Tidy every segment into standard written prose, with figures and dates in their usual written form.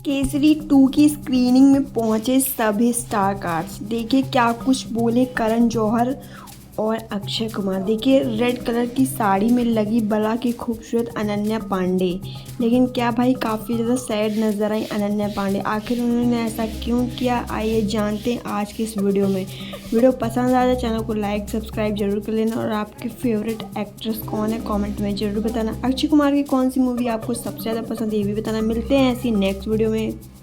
केसरी 2 की स्क्रीनिंग में पहुंचे सभी स्टार कास्ट। देखिए क्या कुछ बोले करण जौहर और अक्षय कुमार। देखिए रेड कलर की साड़ी में लगी बला की खूबसूरत अनन्या पांडे। लेकिन क्या भाई काफ़ी ज़्यादा सैड नज़र आई अनन्या पांडे। आखिर उन्होंने ऐसा क्यों किया, आइए जानते हैं आज के इस वीडियो में। वीडियो पसंद आए तो चैनल को लाइक सब्सक्राइब जरूर कर लेना और आपके फेवरेट एक्ट्रेस कौन है कमेंट में ज़रूर बताना। अक्षय कुमार की कौन सी मूवी आपको सबसे ज़्यादा पसंद है ये भी बताना। मिलते हैं ऐसी नेक्स्ट वीडियो में।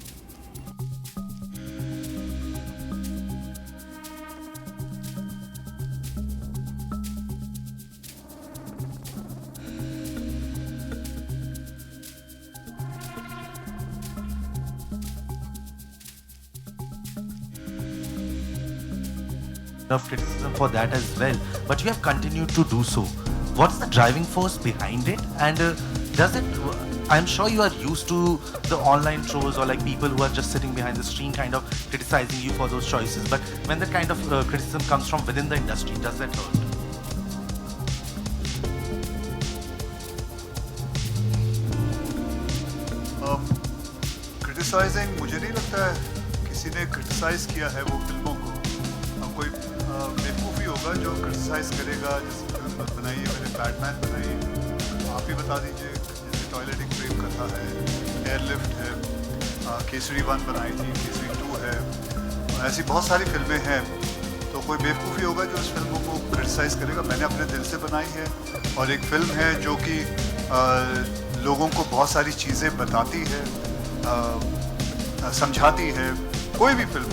Of criticism for that as well, but you have continued to do so. What's the driving force behind it? And does it? I'm sure you are used to the online trolls or like people who are just sitting behind the screen, kind of criticizing you for those choices. But when that kind of criticism comes from within the industry, does that hurt? Criticising मुझे नहीं लगता है किसी ने criticise किया है वो फिल्मों को। अब कोई बेवकूफ़ी होगा जो क्रिटिसाइज करेगा। जैसे फिल्म बनाई है मैंने बैटमैन बनाई है, आप ही बता दीजिए। जैसे टॉयलेट एक प्रेम कथा है, एयरलिफ्ट है, केसरी 1 बनाई थी, केसरी 2 है, ऐसी बहुत सारी फिल्में हैं। तो कोई बेवकूफ़ी होगा जो इस फिल्मों को क्रिटिसाइज़ करेगा। मैंने अपने दिल से बनाई है और एक फ़िल्म है जो कि लोगों को बहुत सारी चीज़ें बताती है, समझाती है। कोई भी फिल्म,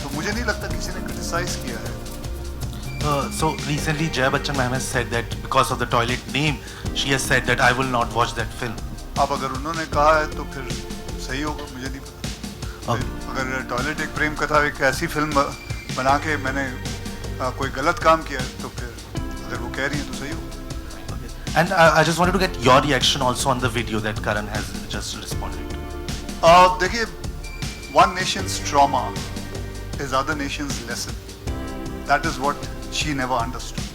तो मुझे नहीं लगता किसी ने क्रिटिसाइज किया है। So recently, Jaya Bachchan ma'am has said that because of the toilet name, she has said that I will not watch that film. अब अगर उन्होंने कहा है तो फिर सही होगा, मुझे नहीं पता। अगर टॉयलेट एक प्रेम कथा एक ऐसी फिल्म बना के मैंने कोई गलत काम किया है तो फिर अगर वो कह रही है तो सही होगा। And I just wanted to get your reaction also on the video that Karan has just responded to. देखिए, one nation's trauma is other nation's lesson. That is what she never understood.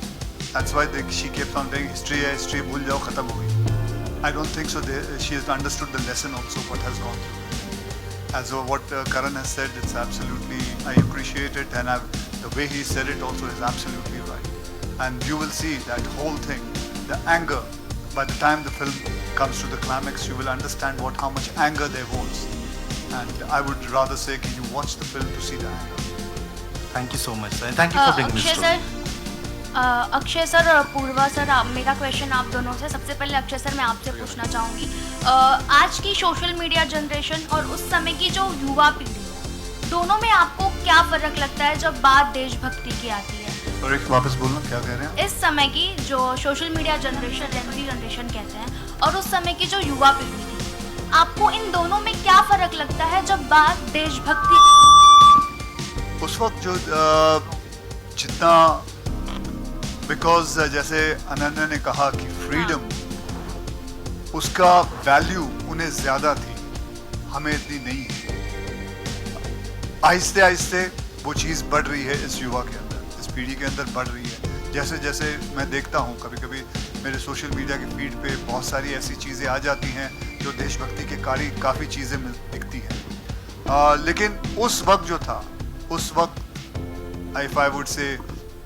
That's why she kept on saying history है, history भूल जाओ, खत्म हो गई। I don't think so. She has understood the lesson also what has gone through. As what Karan has said, it's absolutely, I appreciate it, and the way he said it also is absolutely right. And you will see that whole thing, the anger. By the time the film comes to the climax, you will understand how much anger there was. And I would rather say that you watch the film to see the anger. Thank you so much, sir. And thank you for bringing this story. Akshay sir और पूर्वा sir, मेरा question आप दोनों से। सबसे पहले Akshay sir मैं आपसे पूछना चाहूँगी, आज की सोशल मीडिया जनरेशन और उस समय की जो युवा पीढ़ी है, दोनों में आपको क्या फ़र्क लगता है जब बात देशभक्ति की आती है? और एक वापस बोलना, क्या कह रहे हैं? इस समय की जो social media generation, Gen Z generation कहते हैं, और उस समय की जो युवा पीढ़ी थी, आपको इन दोनों में क्या फ़र्क लगता है जब बात देशभक्ति? उस वक्त जो जितना, बिकॉज जैसे अनन्या ने कहा कि फ्रीडम, उसका वैल्यू उन्हें ज़्यादा थी, हमें इतनी नहीं है। आहिस्ते आहिस्ते वो चीज़ बढ़ रही है इस युवा के अंदर, इस पीढ़ी के अंदर बढ़ रही है। जैसे जैसे मैं देखता हूँ, कभी कभी मेरे सोशल मीडिया की फीड पे बहुत सारी ऐसी चीज़ें आ जाती हैं जो देशभक्ति के काफ़ी चीज़ें दिखती हैं। लेकिन उस वक्त जो था, उस वक्त if I would say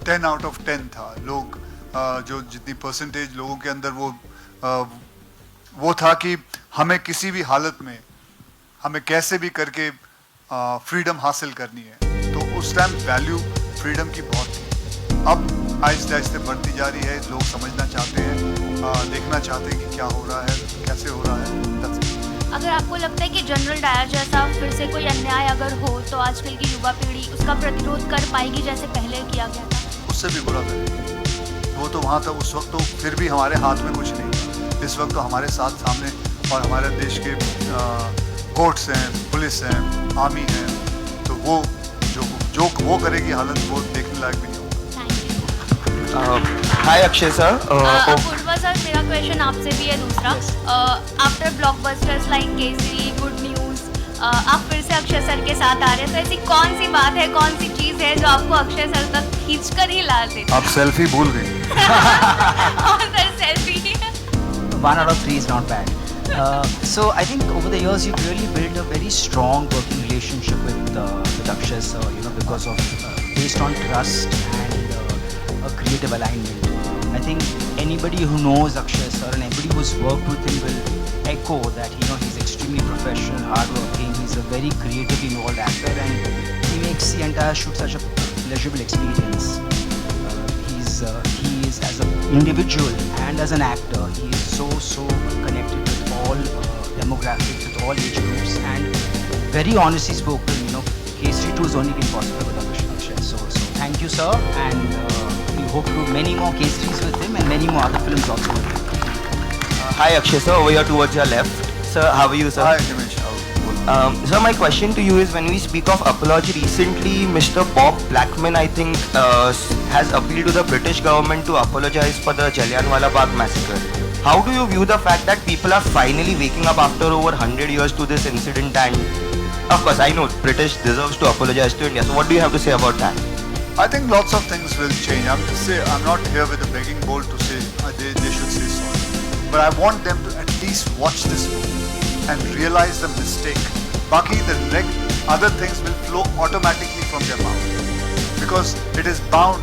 10 out of 10 था। लोग जो जितनी परसेंटेज लोगों के अंदर वो था कि हमें किसी भी हालत में, हमें कैसे भी करके फ्रीडम हासिल करनी है। तो उस टाइम वैल्यू फ्रीडम की बहुत थी। अब आहिस्ते आहिस्ते बढ़ती जा रही है। लोग समझना चाहते हैं, देखना चाहते हैं कि क्या हो रहा है, कैसे हो रहा है। अगर आपको लगता है कि जनरल डायर जैसा फिर से कोई अन्याय अगर हो तो आजकल की युवा पीढ़ी उसका प्रतिरोध कर पाएगी जैसे पहले किया गया था? उससे भी बुरा करेगी। वो तो वहाँ तक उस वक्त तो फिर भी हमारे हाथ में कुछ नहीं था। इस वक्त तो हमारे साथ सामने और हमारे देश के कोर्ट्स हैं, पुलिस हैं, आर्मी है, तो वो जो वो करेगी हालत, वो देखने लायक भी नहीं होगा। हाय अक्षय सर। पूर्वा सर, मेरा क्वेश्चन आपसे भी है दूसरा। After blockbusters like Kesari, good news, आप फिर से अक्षय सर के साथ आ रहे हैं, तो ऐसी कौन सी बात है, कौन सी चीज़ है जो आपको अक्षय सर तक खींच कर ही ला देती? आप सेल्फी भूल गई। और sir selfie 1 out of 3 is not bad. So I think over the years you've really built a very strong working relationship with Akshay sir, because of based on trust and a creative alignment. I think anybody who knows Akshay sir and anybody who's worked with him will echo that he's extremely professional, hardworking. He's a very creatively involved actor, and he makes the entire shoot such a pleasurable experience. He is as an individual and as an actor, he is so connected with all demographics, with all age groups, and very honestly spoken, Kesari 2 has only been possible with Akshay. So thank you, sir, and we hope to do many more Kesaris with him and many more other films also with him. Hi Akshay sir, over here towards your left. Sir, how are you sir? Hi, Himesh. Sir, my question to you is, when we speak of apology, recently Mr. Bob Blackman, I think, has appealed to the British government to apologize for the Jallianwala Bagh massacre. How do you view the fact that people are finally waking up after over 100 years to this incident? And of course, I know British deserves to apologize to India. So what do you have to say about that? I think lots of things will change. I'm not here with a begging bowl to say they should say sorry. But I want them to at least watch this movie and realize the mistake. Baki, the other things will flow automatically from their mouth. Because it is bound,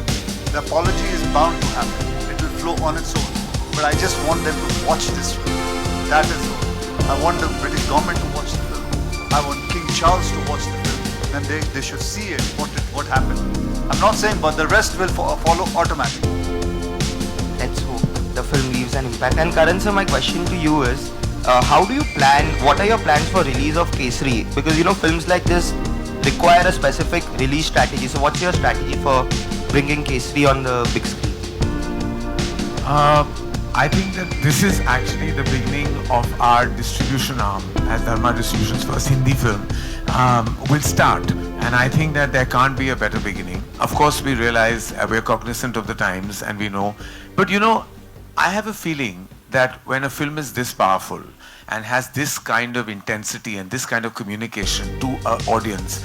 the apology is bound to happen. It will flow on its own. But I just want them to watch this film. That is all. I want the British government to watch the film. I want King Charles to watch the film. And they should see it, what happened. I'm not saying, but the rest will follow automatically. Let's hope the film leaves an impact. And Karan sir, my question to you is, what are your plans for release of Kesari? Because films like this require a specific release strategy. So what's your strategy for bringing Kesari on the big screen? I think that this is actually the beginning of our distribution arm, as Dharma Distribution's first Hindi film will start. And I think that there can't be a better beginning. Of course, we realize we're cognizant of the times and we know. But I have a feeling that when a film is this powerful and has this kind of intensity and this kind of communication to an audience,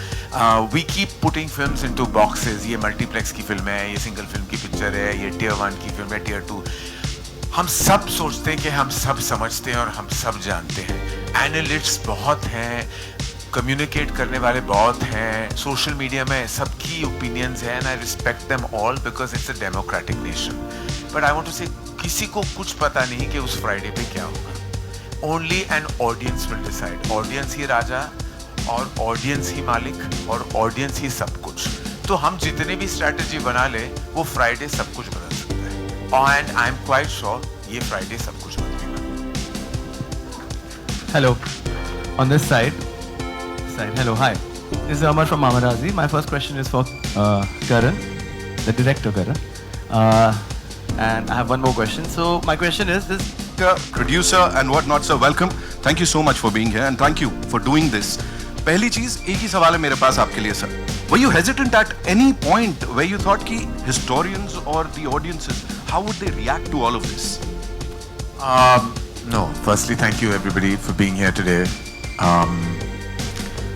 we keep putting films into boxes. ये multiplex की film है, ये single film की picture है, ये tier 1 की film है, tier 2. हम सब सोचते हैं कि हम सब समझते हैं और हम सब जानते हैं. Analysts बहुत हैं, communicate करने वाले बहुत हैं, social media में सबकी opinions हैं, and I respect them all because it's a democratic nation. But I want to say, किसी को कुछ पता नहीं कि उस Friday पे क्या होगा. Only an audience will decide. Audience ही राजा और audience ही मालिक और audience ही सब कुछ. तो हम जितने भी strategy बना ले, वो Friday सब कुछ बदल सकता है. And I'm quite sure ये Friday सब कुछ बदलेगा. Hello, on this side. Hello, hi. This is Amar from Mamarazi. My first question is for Karan, the director Karan. And I have one more question. So my question is this. Producer and whatnot, sir, welcome. Thank you so much for being here and thank you for doing this. पहली चीज एक ही सवाल है मेरे पास आपके लिए, sir. Were you hesitant at any point where you thought कि historians or the audiences, how would they react to all of this? No. Firstly, thank you everybody for being here today.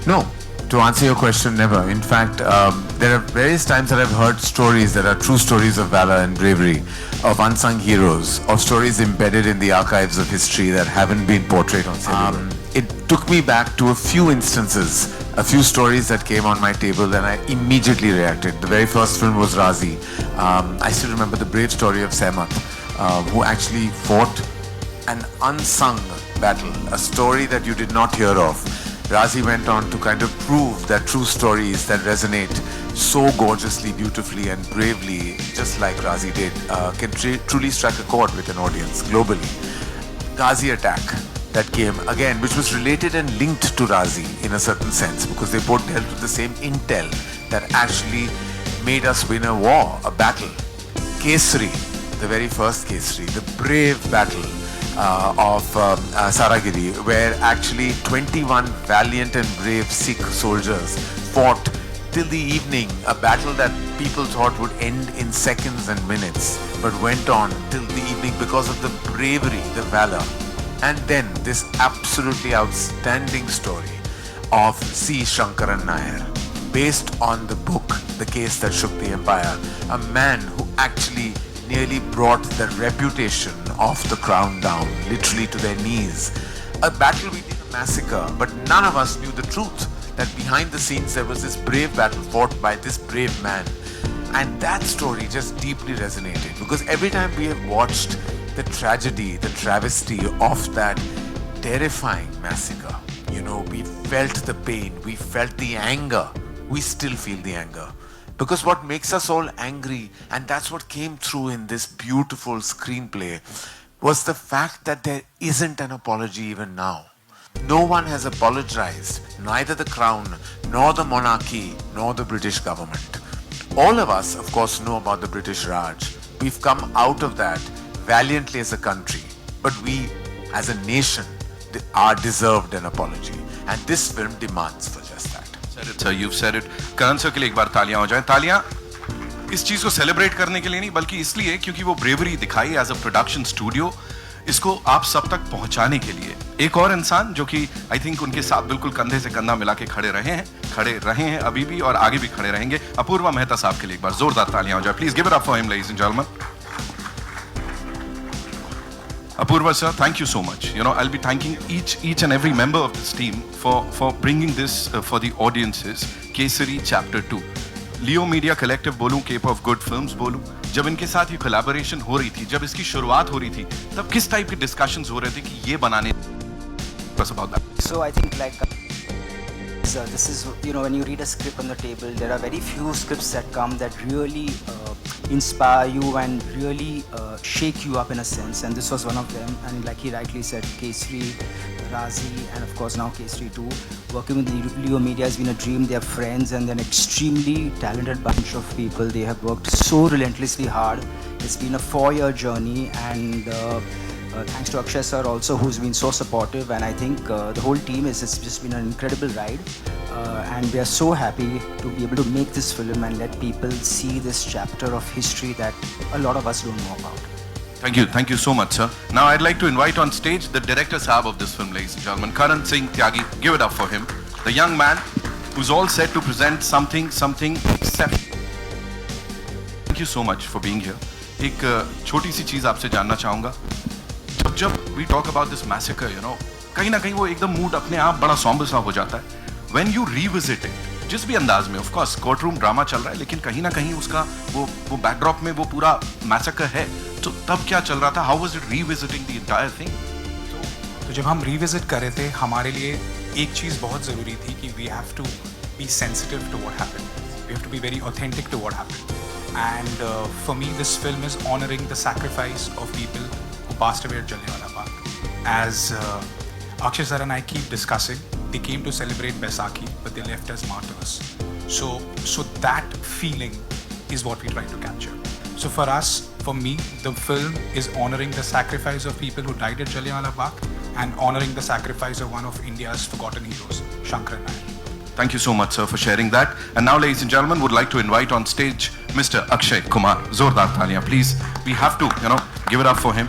No. To answer your question, never. In fact, there are various times that I've heard stories that are true stories of valor and bravery, of unsung heroes, of stories embedded in the archives of history that haven't been portrayed on cinema. It took me back to a few instances, a few stories that came on my table, and I immediately reacted. The very first film was Razi. I still remember the brave story of Sehmat, who actually fought an unsung battle, a story that you did not hear of. Razi went on to kind of prove that true stories that resonate so gorgeously, beautifully and bravely, just like Razi did, can truly strike a chord with an audience globally. Ghazi attack that came again, which was related and linked to Razi in a certain sense, because they both dealt with the same intel that actually made us win a war, a battle. Kesari, the very first Kesari, the brave battle of Saragiri, where actually 21 valiant and brave Sikh soldiers fought till the evening, a battle that people thought would end in seconds and minutes, but went on till the evening because of the bravery, the valor. And then this absolutely outstanding story of C. Shankaran Nair, based on the book, The Case That Shook the Empire, a man who actually nearly brought the reputation of the crown down, literally to their knees. A battle we did, a massacre, but none of us knew the truth. That behind the scenes there was this brave battle fought by this brave man. And that story just deeply resonated because every time we have watched the tragedy, the travesty of that terrifying massacre, you know, we felt the pain, we felt the anger, we still feel the anger. Because what makes us all angry, and that's what came through in this beautiful screenplay, was the fact that there isn't an apology even now. No one has apologized, neither the crown, nor the monarchy, nor the British government. All of us, of course, know about the British Raj. We've come out of that valiantly as a country. But we, as a nation, are deserved an apology. And this film demands for just that. Said it, sir. You've said it. Karan sir के लिए एक बार तालियां हो जाएं. तालियां इस चीज को सेलिब्रेट करने के लिए नहीं, बल्कि इसलिए क्योंकि वो ब्रेवरी दिखाई एज अ प्रोडक्शन स्टूडियो, इसको आप सब तक पहुंचाने के लिए एक और इंसान जो कि आई थिंक उनके साथ बिल्कुल कंधे से कंधा मिला के खड़े रहे हैं अभी भी और आगे भी खड़े रहेंगे. अपूर्वा मेहता साहब के लिए एक बार जोरदार तालियां हो जाए. Please give it up for him, ladies and gentleman. Apurva sir, thank you so much. You know, I'll be thanking each and every member of this team for bringing this for the audiences. Kesari Chapter 2. Leo Media Collective बोलूं, Cape of Good Films बोलूं, जब इनके साथ ये collaboration हो रही थी, जब इसकी शुरुआत हो रही थी, तब किस टाइप के discussions हो रहे थे कि ये बनाने? What's about that? So I think like this is, you know, when you read a script on the table, there are very few scripts that come that really inspire you and really shake you up in a sense, and this was one of them. And like he rightly said, Kesari, Razi, and of course now Kesari 2. Working with Leo Media has been a dream. They are friends and they're an extremely talented bunch of people. They have worked so relentlessly hard. It's been a 4-year journey, and thanks to Akshay sir also, who's been so supportive, and I think the whole team it's just been an incredible ride, and we are so happy to be able to make this film and let people see this chapter of history that a lot of us don't know about. Thank you so much, sir. Now I'd like to invite on stage the director sahab of this film, ladies and gentlemen, Karan Singh Tyagi. Give it up for him. The young man who's all set to present something exceptional. Thank you so much for being here. एक छोटी सी चीज आपसे जानना चाहूंगा. जब we talk about this massacre, you know, कहीं ना कहीं वो एकदम मूड अपने आप बड़ा somber सा हो जाता है. When you revisit it, जिस भी अंदाज में, of course, courtroom drama चल रहा है, लेकिन कहीं ना कहीं उसका वो backdrop में वो पूरा massacre है. तो तब क्या चल रहा था? How was it revisiting the entire thing? तो जब हम revisit कर रहे थे, हमारे लिए एक चीज़ बहुत ज़रूरी थी कि we have to be sensitive to what happened. We have to be very authentic to what happened. And for me, this film is honoring the sacrifice of people who passed away at Jallianwala Bagh. As Akshay sir and I keep discussing, they came to celebrate Baisakhi, but they left as martyrs. So that feeling is what we try to capture. So for us, for me, the film is honoring the sacrifice of people who died at Jallianwala Bagh and honoring the sacrifice of one of India's forgotten heroes, Shankaran Nair. Thank you so much, sir, for sharing that. And now, ladies and gentlemen, would like to invite on stage Mr. Akshay Kumar. Zordar Thaliyan, please. We have to, you know, give it up for him.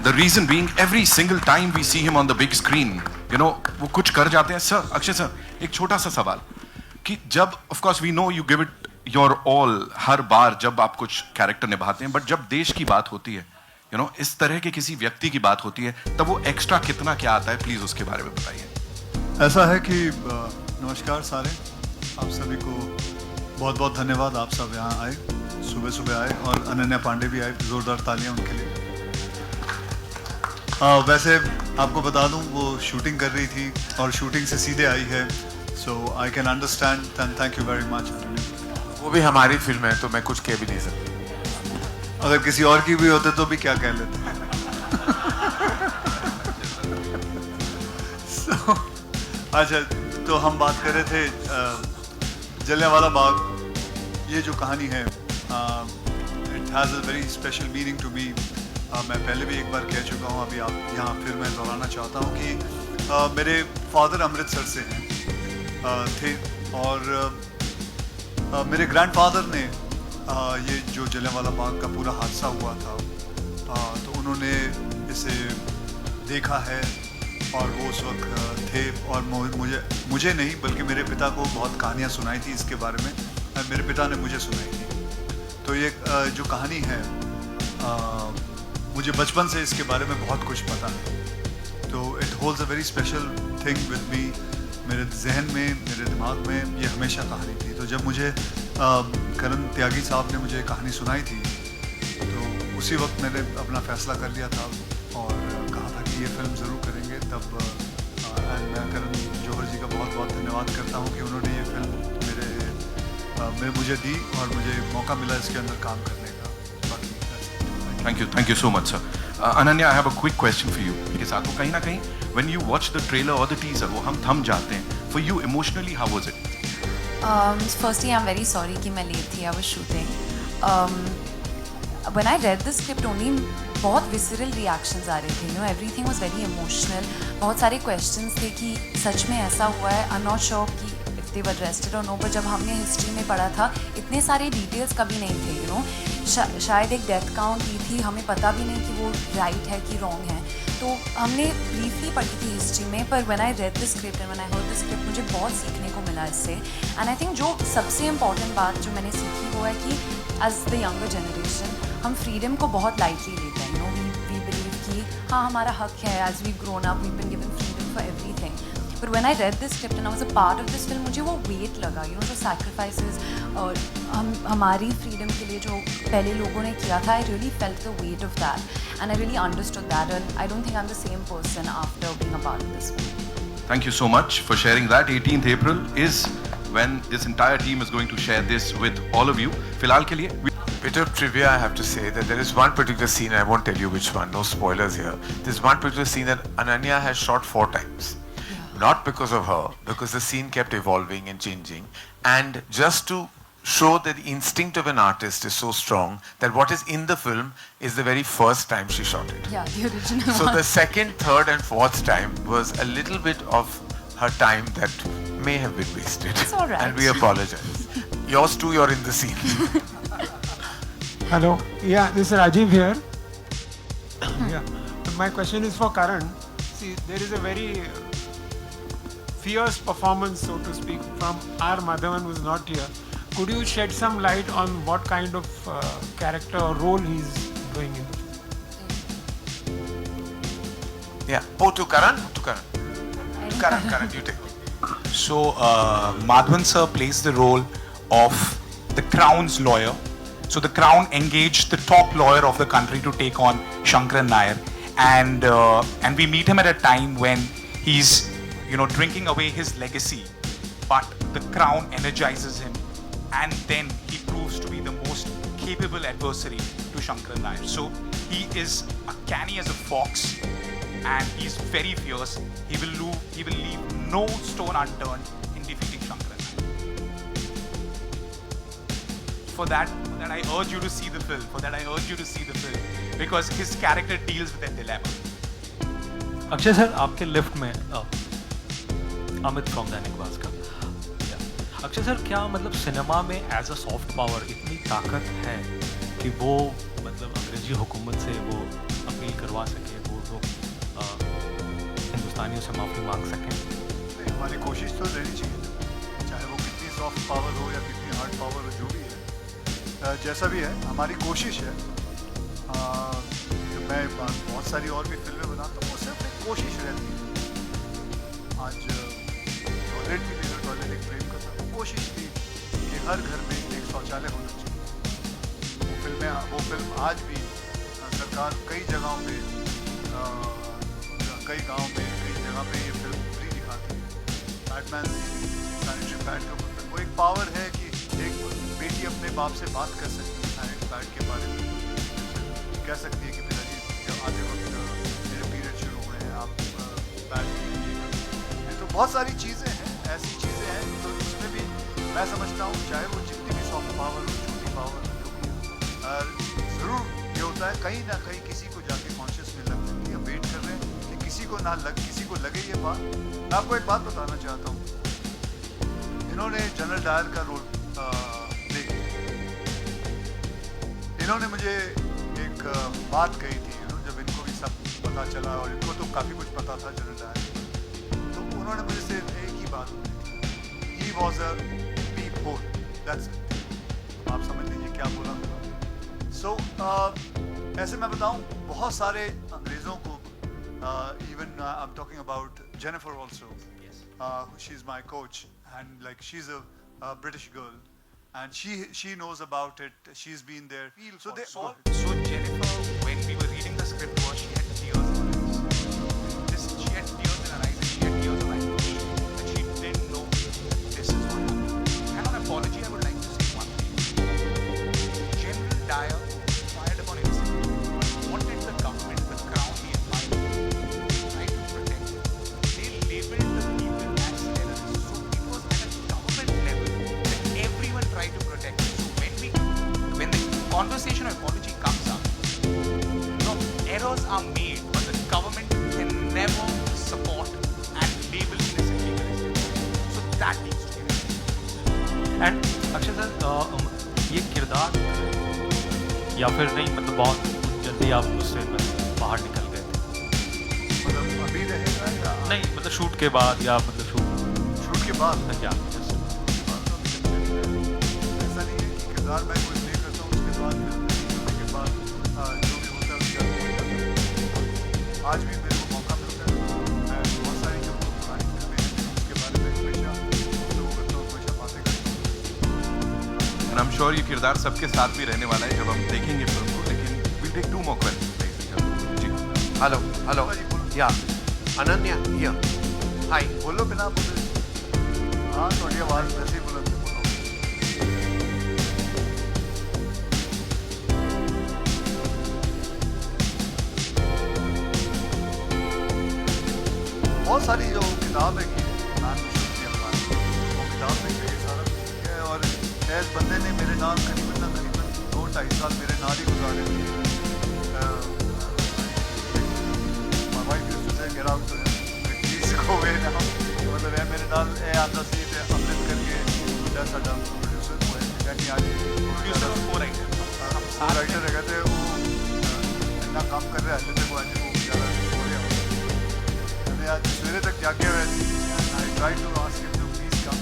The reason being, every single time we see him on the big screen, you know, वो कुछ कर जाते हैं. Sir, Akshay sir, एक छोटा सा सवाल कि जब, of course, we know you give it your all हर बार जब आप कुछ कैरेक्टर निभाते हैं, but जब देश की बात होती है, you know, इस तरह के किसी व्यक्ति की बात होती है, तब वो एक्स्ट्रा कितना क्या आता है? प्लीज उसके बारे में बताइए. ऐसा है कि नमस्कार सारे, आप सभी को बहुत बहुत धन्यवाद. आप सब यहाँ आए, सुबह आए, और अनन्या पांडे भी आए. जोरदार तालियां उनके लिए. वैसे आपको बता दूं, वो शूटिंग कर रही थी और शूटिंग से सीधे आई है. So I can understand and thank you very much. वो भी हमारी फिल्म है तो मैं कुछ कह भी नहीं सकता. अगर किसी और की भी होते तो भी क्या कह लेते. अच्छा, तो हम बात कर रहे थे जलियांवाला बाग. ये जो कहानी है, it has a very special meaning to me. मैं पहले भी एक बार कह चुका हूँ, अभी आप यहाँ फिर मैं दोहराना चाहता हूँ कि मेरे फादर अमृतसर से थे, और मेरे ग्रैंडफादर ने ये जो जलियांवाला बाग का पूरा हादसा हुआ था, तो उन्होंने इसे देखा है, और वो उस वक्त थे, और मुझे नहीं बल्कि मेरे पिता को बहुत कहानियाँ सुनाई थी इसके बारे में. मेरे पिता ने मुझे सुनाई थी. तो ये जो कहानी है, मुझे बचपन से इसके बारे में बहुत कुछ पता है. तो it holds a very special thing with me. मेरे जहन में, मेरे दिमाग में ये हमेशा कहानी थी. तो जब मुझे करण त्यागी साहब ने मुझे कहानी सुनाई थी, तो उसी वक्त मैंने अपना फैसला कर लिया था और कहा था कि ये फिल्म ज़रूर करेंगे. तब मैं करण जौहर जी का बहुत बहुत धन्यवाद करता हूँ कि उन्होंने ये फिल्म मुझे दी और मुझे मौका मिला इसके अंदर काम करने का. बाकी Thank you so much, sir. Ananya, I have a quick question for you. because आपको कहीं ना कहीं when you watch the trailer or the teaser, वो हम थम जाते हैं. For you emotionally, how was it? Firstly, I'm very sorry कि मैं late थी. I was shooting. When I read the script only, बहुत visceral reactions आ रहे थे. You know, everything was very emotional. बहुत सारे questions थे कि सच में ऐसा हुआ है. I'm not sure कि if they were arrested or no. but जब हमने history में पढ़ा था, इतने सारे details कभी नहीं थे. You know, शायद एक डेथ काउंट दी थी, हमें पता भी नहीं कि वो राइट है कि रॉन्ग है. तो हमने ब्रीफली पढ़ी थी हिस्ट्री में, पर when I read the script and when I heard the script, मुझे बहुत सीखने को मिला इससे. एंड आई थिंक जो सबसे इम्पॉर्टेंट बात जो मैंने सीखी वो है कि एज द यंगर जनरेशन हम फ्रीडम को बहुत लाइटली लेते हैं. यू नो, वी बिलीव कि हाँ हमारा हक है. As we grown up we been given freedom for everything. But when I read this script and I was a part of this film, मुझे वो वेट लगा. यू नो, जो sacrifices और हमारी फ्रीडम के लिए जो पहले लोगों ने किया था, I really felt the weight of that and I really understood that. And I don't think I am the same person after being a part of this film. Thank you so much for sharing that. 18th April is when this entire team is going to share this with all of you. फिलहाल के लिए Bit of trivia, I have to say that there is one particular scene, I won't tell you which one, no spoilers here. There's one particular scene that Ananya has shot 4 times. Not because of her, because the scene kept evolving and changing. And just to show that the instinct of an artist is so strong that what is in the film is the very first time she shot it. Yeah, the original So one. the second, third and fourth time was a little bit of her time that may have been wasted. It's all right. And we apologize. Yours too, you're in the scene. Hello. Yeah, this is Rajiv here. Yeah. My question is for Karan. See, there is a very fierce performance, so to speak, from R. Madhavan, who is not here. Could you shed some light on what kind of character or role he's doing in the film? Yeah. Oh, to Karan? To Karan. Karan, you take it. So, Madhavan sir plays the role of the Crown's lawyer. So the Crown engaged the top lawyer of the country to take on Shankaran Nair, and we meet him at a time when he's, you know, drinking away his legacy, but the Crown energizes him, and then he proves to be the most capable adversary to Shankaran Nair. So he is canny as a fox, and he's very fierce. He will leave no stone unturned in defeating Shankaran Nair. For that I urge you to see the film. Because his character deals with a dilemma. Akshay sir, आपके lift में Amit from Dainik Bhaskar. Akshay sir, क्या मतलब cinema में as a soft power इतनी ताकत है कि वो मतलब अंग्रेजी हुकूमत से वो अपील करवा सके, वो लोग हिंदुस्तानियों से माफ़ी मांग सकें? हमारी कोशिश तो रहनी चाहिए, चाहे वो कितनी सॉफ्ट पावर हो या कितनी हार्ड पावर हो, जो भी है, जैसा भी है, हमारी कोशिश है. तो मैं बहुत सारी और भी फिल्में बनाता हूँ, सिर्फ एक कोशिश रहती है. आज टॉयलेट भी ले लो, टॉयलेट एक प्रेम का था, कोशिश थी कि हर घर में एक शौचालय होना चाहिए. वो फिल्म आज भी सरकार कई जगहों पे, कई गाँव में, कई जगह पे ये फिल्म फ्री दिखाती है. बैटमैन सैनिटरी पैड के ऊपर वो एक पावर है कि एक बेटी अपने बाप से बात कर सकती है सैनिटरी पैड के बारे में. कह सकती है कि पिताजी जब आते वक्त मेरे पीरियड शुरू हुए हैं, आप पैड कीजिएगा. तो बहुत सारी चीज़ें हैं, ऐसी चीज़ें हैं. तो इसमें भी मैं समझता हूँ, चाहे वो जितनी भी सॉफ्ट पावर हो, छोटी पावर हो, जो भी हो, ज़रूर ये होता है कहीं ना कहीं किसी को जाके कॉन्शियस में लग सकती है. वेट कर रहे हैं कि किसी को लगे ये बात. मैं आपको एक बात बताना चाहता हूँ. इन्होंने जनरल डायर का रोल देखा, इन्होंने मुझे एक बात कही थी. जब इनको भी सब पता चला, और इनको तो काफ़ी कुछ पता था जनरल डायर, तो उन्होंने मुझे सिर्फ एक ही बात बोली, he was a peephole, that's it. आप समझ लीजिए क्या बोला होगा. सो ऐसे मैं बताऊं, बहुत सारे अंग्रेज़ों को Even I'm talking about Jennifer also. Yes. She's my coach, and like she's a British girl, and she knows about it. She's been there. So they all. So Jennifer, when we were reading the script, she had tears in her eyes. She had tears in her eyes, and she had tears in her eyes. But she didn't know this is what happened. And on apology, I would like to say one thing. General Dyer fired upon innocent, but wanted the government, the crown, the empire, right, to protect it. They labeled the people as terrorists. So it was at a government level that everyone tried to protect it. So when the conversation or apology comes up, errors are made, but the government can never support and label innocent people as terrorists. So that needs to be respected. And Akshay sir ये किरदार या फिर नहीं मतलब बहुत जल्दी आप उससे बाहर निकल गए थे? मतलब अभी रहेगा या नहीं मतलब शूट के बाद या मतलब शूट के बाद? या ऐसा नहीं है कि किरदार मैं कोई प्ले करता हूँ उसके बाद फिर के बाद जो भी होता है उसका आज भी मेरे को मौका मिलता है। मैं बहुत सारी जो पुरानी फिल्में हैं उसके बारे में हमेशा लोगों करता हूँ, हमेशा बातें करता हूँ। And I'm sure ये किरदार सबके साथ भी रहने वाला है जब हम देखेंगे फिल्म को, लेकिन we'll take 2 more questions. Ji. Hello. Yeah. Ananya here. Hi. बोलो बिना बोले। हाँ थोड़ी आवाज़ वैसे ही बुलंद है, बोलो। बहुत सारी जो किताब है कि नाम वो किताब में ये सारा है। और ऐस बंदे ने मेरे नाम करीबन 2-2.5 साल मेरे नाल ही गुजारे। My wife used to say get out please go away now। मतलब है मेरे नाल ये आंदा सी ते अमृत करके मुंडा साडा प्रोड्यूसर वो है यानी आज प्रोड्यूसर और राइटर है कहते वो इतना काम कर रहा है जैसे वो आज वो ज़्यादा हो गया। आज सवेरे तक जागे हुए I try to ask him to please come.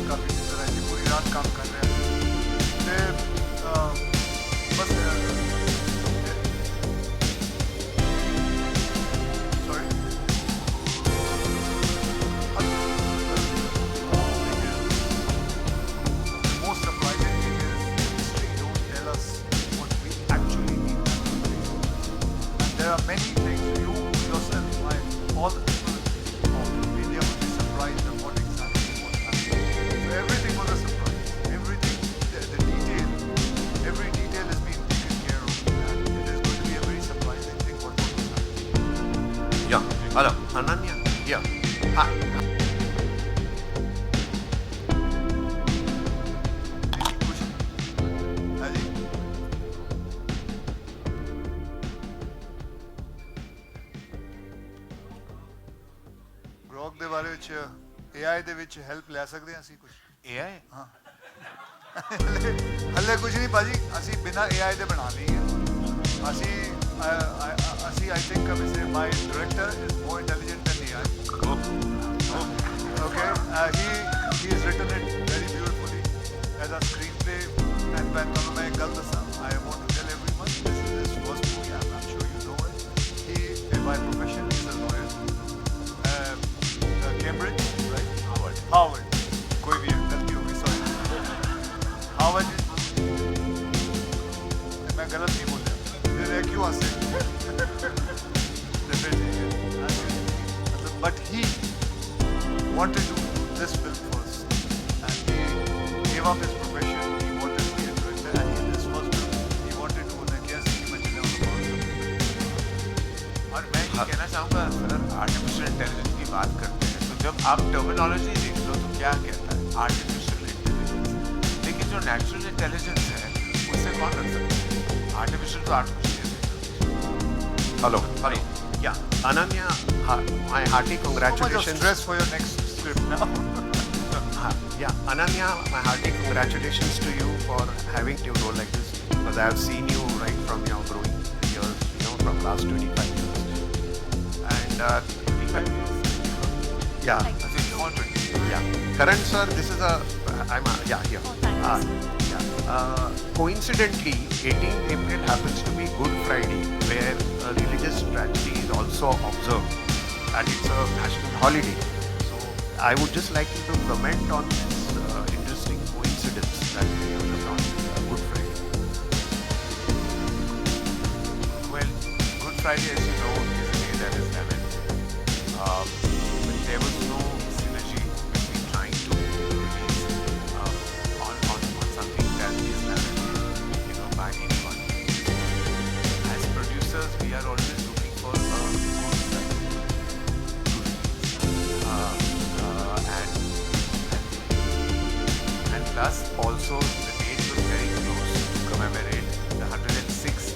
काफ़ी तरह की पूरी रात काम कर रहे हैं। बस sorry most surprising thing is history don't tell us what we actually need and there are many things you yourself, all the people of India will be surprised at what exactly happened. So everything was a surprise. Everything, the detail, every detail is being taken care of, and it is going to be a very surprising thing what was happening. Yeah. Hello. Ananya here. Hi. Blog ਦੇ ਬਾਰੇ ਵਿੱਚ AI ਦੇ ਵਿੱਚ help ਲੈ ਸਕਦੇ ਹਾਂ ਅਸੀਂ ਕੁਝ? AI? ਹਾਂ ਹੱਲੇ ਕੁਝ ਨਹੀਂ ਭਾਜੀ, ਅਸੀਂ ਬਿਨਾ AI ਦੇ ਬਣਾ ਲਈ ਹੈ। ਅਸੀਂ I think my director is more intelligent than AI. Okay, he has written it very beautifully as a screenplay. And मैं ਤੁਹਾਨੂੰ मैं एक गल दसा, I want to tell everyone this is his first movie and I'm sure you know it. He by profession is a lawyer. Cambridge, right? Harvard. कोई भी गलती होगी, sorry. Harvard. मैं गलत नहीं बोल रहा। मेरे क्यों हंसे? But he wanted to do this film first, and he gave up his profession. He wanted to be a director, and in this first film, he wanted to उन्हें क्या सीखी मैं चला और मैं ये कहना चाहूँगा सर, आर्टिफिशियल इंटेलिजेंस की बात करते हैं तो जब आप टर्मिनोलॉजी देख लो तो क्या कहता है आर्टिफिशियल इंटेलिजेंस, लेकिन जो नेचुरल इंटेलिजेंस है उससे कौन रख सकता है? आर्टिफिशियल तो artificial. Hello. Yeah, Ananya, my hearty congratulations. So much of stress for your next script now. Yeah, Ananya, my hearty congratulations to you for having a role like this, because I have seen you right from your growing years, from last 25 years. And 25 years? Yeah. Yeah. Karan sir, this is here. Oh, thank you. Yeah. Coincidentally, 18th April happens to be Good Friday, where a religious tragedy is also observed, and it's a national holiday. So I would just like you to comment on this interesting coincidence that we have on Good Friday. Well, Good Friday, as you know, is a day that is lament. But there was no synergy between trying to release on something that is lament, by anyone. As producers, we are always looking for a good Friday to release. And plus, also, the date was very close to commemorate the 106th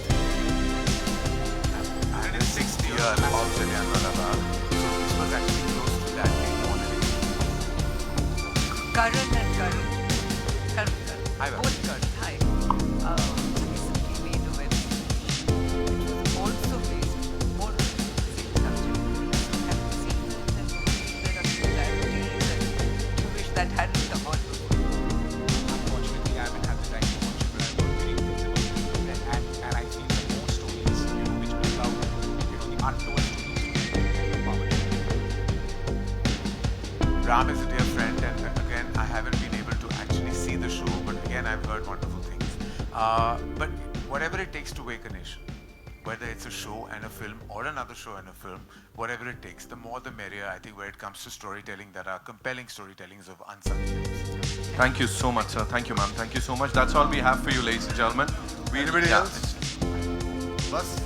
year of Jallianwala Bagh. So this was actually close to that date more than anything. Karan and Karan. Hi, Both Karan. Hi. Recently made a web series which was also based more on the same subject. Have you seen it and there are similarities and you wish that hadn't come on before? Unfortunately, I haven't had the time to watch it, but I've heard great things about it. And I feel that more stories, which bring out, the untold stories to power. Ram is a dear friend, and again, I haven't been able to actually see the show, but again, I've heard wonderful things. But whatever it takes to wake a nation, whether it's a show and a film or another show and a film, whatever it takes, the more the merrier, I think, where it comes to storytelling that are compelling storytellings of unsung heroes. Thank you so much, sir. Thank you, ma'am. Thank you so much. That's all we have for you, ladies and gentlemen. Anybody else? Bus?